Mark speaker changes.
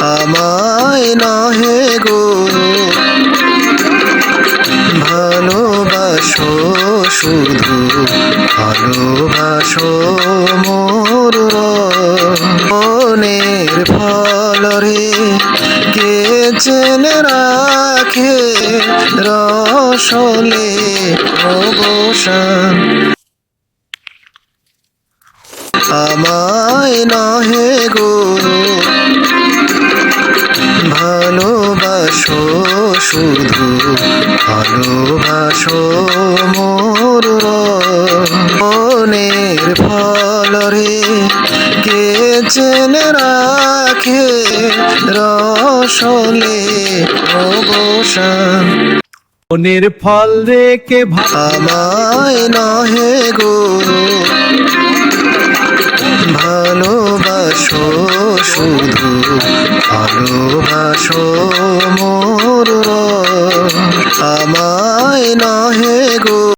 Speaker 1: আমায় নহে গো ভালোবাসো, শুধু ভালোবাসো মোর মনের ফল রে কে জেনে রাখে রসলে অবসান। আমায় নহে গো ভালোবাসো, শুধু ভালোবাসো মোর মনের ফল রে কে জেনে রাখে রসলে অবসান।
Speaker 2: মনের ফল রেখে
Speaker 1: আমায় নহে গো ভালোবাসো, শুধু ভালোবাসো মোর আমায় নহে